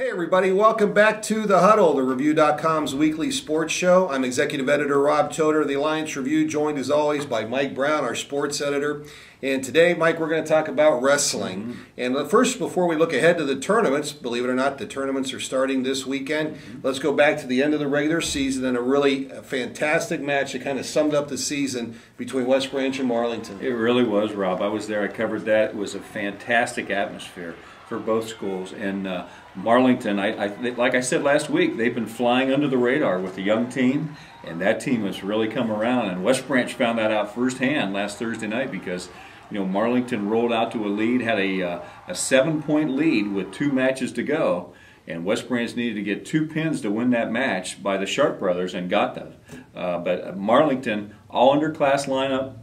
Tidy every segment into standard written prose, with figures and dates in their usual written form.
Hey everybody, welcome back to The Huddle, the Review.com's weekly sports show. I'm Executive Editor Rob Toder of the Alliance Review, joined as always by Mike Brown, our sports editor. And today, Mike, we're going to talk about wrestling. And first, before we look ahead to the tournaments, believe it or not, the tournaments are starting this weekend. Let's go back to the end of the regular season and a really fantastic match that kind of summed up the season between West Branch and Marlington. It really was, Rob. I was there. I covered that. It was a fantastic atmosphere for both schools. And Marlington, like I said last week, they've been flying under the radar with the young team, and that team has really come around. And West Branch found that out firsthand last Thursday night because, you know, Marlington rolled out to a lead, had a 7-point lead with 2 matches to go, and West Branch needed to get 2 pins to win that match by the Sharp brothers and got them. But Marlington, all underclass lineup,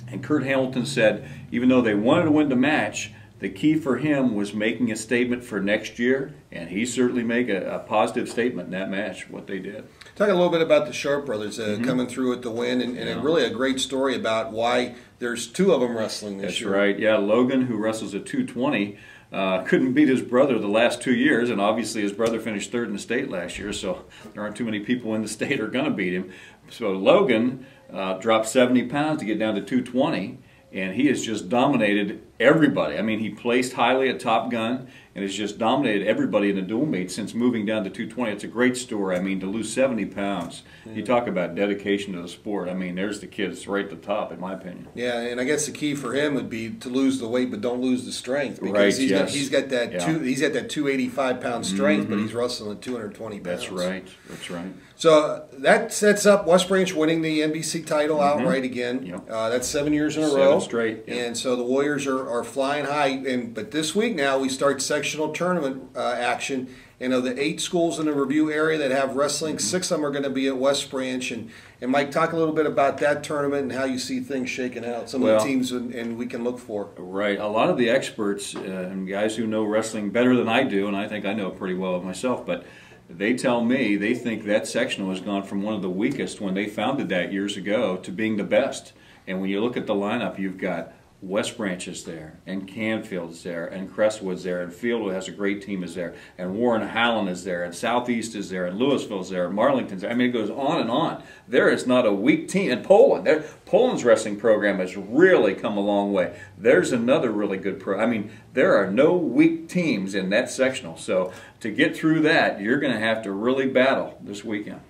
and Kurt Hamilton said even though they wanted to win the match, the key for him was making a statement for next year, and he certainly made a positive statement in that match, what they did. Talk a little bit about the Sharp brothers coming through with the win, and really a great story about why there's 2 of them wrestling this year. That's right, yeah. Logan, who wrestles at 220, couldn't beat his brother the last 2 years, and obviously his brother finished 3rd in the state last year, so there aren't too many people in the state who are going to beat him. So Logan dropped 70 pounds to get down to 220, and he has just dominated everybody. I mean, he placed highly at Top Gun and has just dominated everybody in the dual meet since moving down to 220. It's a great story. I mean, to lose 70 pounds, you talk about dedication to the sport. I mean, there's the kid that's right at the top, in my opinion. Yeah, and I guess the key for him would be to lose the weight, but don't lose the strength. Because right, he's got that 285-pound strength, but he's wrestling at 220 pounds. That's right. That's right. So that sets up West Branch winning the NBC title outright again. Yep. That's 7 years in a 7 row. straight. Yep. And so the Warriors are flying high. But this week now we start sectional tournament action. And of the 8 schools in the Review area that have wrestling, 6 of them are going to be at West Branch. And Mike, talk a little bit about that tournament and how you see things shaking out, some of the teams and we can look for. Right. A lot of the experts and guys who know wrestling better than I do, and I think I know it pretty well myself, but they tell me they think that sectional has gone from one of the weakest when they founded that years ago to being the best. And when you look at the lineup, you've got West Branch is there, and Canfield's there, and Crestwood's there, and Fieldwood has a great team is there, and Warren Howland is there, and Southeast is there, and Louisville's there, and Marlington's there. I mean, it goes on and on. There is not a weak team. And Poland's wrestling program has really come a long way. There's another really good I mean, there are no weak teams in that sectional. So to get through that, you're going to have to really battle this weekend.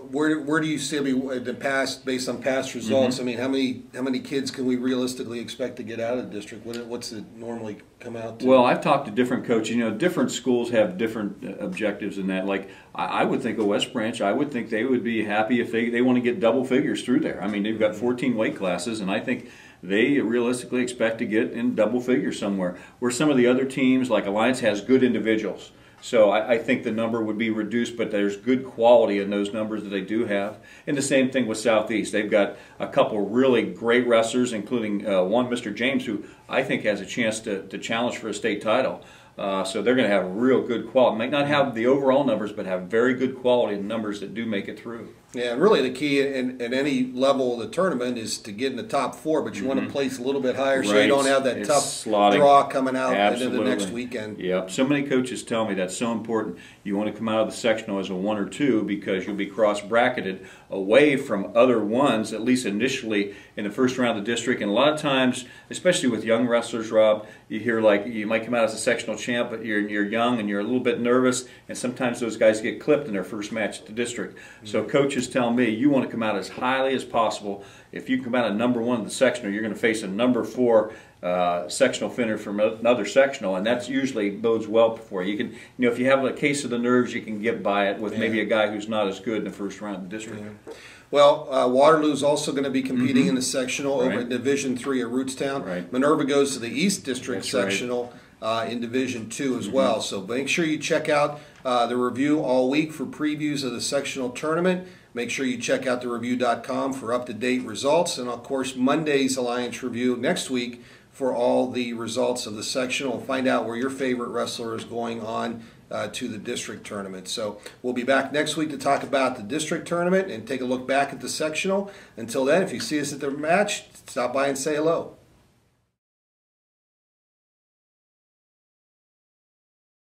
Where do you see the past, based on past results? I mean, how many kids can we realistically expect to get out of the district? What's it normally come out to? Well, I've talked to different coaches. You know, different schools have different objectives in that. Like, I would think of West Branch, I would think they would be happy if they want to get double figures through there. I mean, they've got 14 weight classes, and I think they realistically expect to get in double figures somewhere. Where some of the other teams, like Alliance, has good individuals. So I think the number would be reduced, but there's good quality in those numbers that they do have. And the same thing with Southeast. They've got a couple really great wrestlers, including one, Mr. James, who I think has a chance to challenge for a state title. So they're going to have real good quality. Might not have the overall numbers, but have very good quality in numbers that do make it through. Yeah, and really the key at any level of the tournament is to get in the top 4, but you want to place a little bit higher so you don't have that tough draw coming out into the next weekend. Yeah, so many coaches tell me that's so important. You want to come out of the sectional as a 1 or 2 because you'll be cross-bracketed away from other ones, at least initially in the first round of the district. And a lot of times, especially with young wrestlers, Rob, you hear like you might come out as a sectional champ, but you're young and you're a little bit nervous, and sometimes those guys get clipped in their first match at the district. So coaches tell me you want to come out as highly as possible. If you come out at number 1 in the sectional, you're going to face a number 4 sectional finisher from another sectional, and that's usually bodes well for you. You can, if you have a case of the nerves, you can get by it with maybe a guy who's not as good in the first round of the district. Well, Waterloo's also going to be competing in the sectional over in Division 3 at Rootstown. Minerva goes to the East District sectional in Division 2 as well. So make sure you check out the Review all week for previews of the sectional tournament. Make sure you check out thereview.com for up-to-date results. And, of course, Monday's Alliance Review next week for all the results of the sectional. Find out where your favorite wrestler is going on to the district tournament. So we'll be back next week to talk about the district tournament and take a look back at the sectional. Until then, if you see us at the match, stop by and say hello.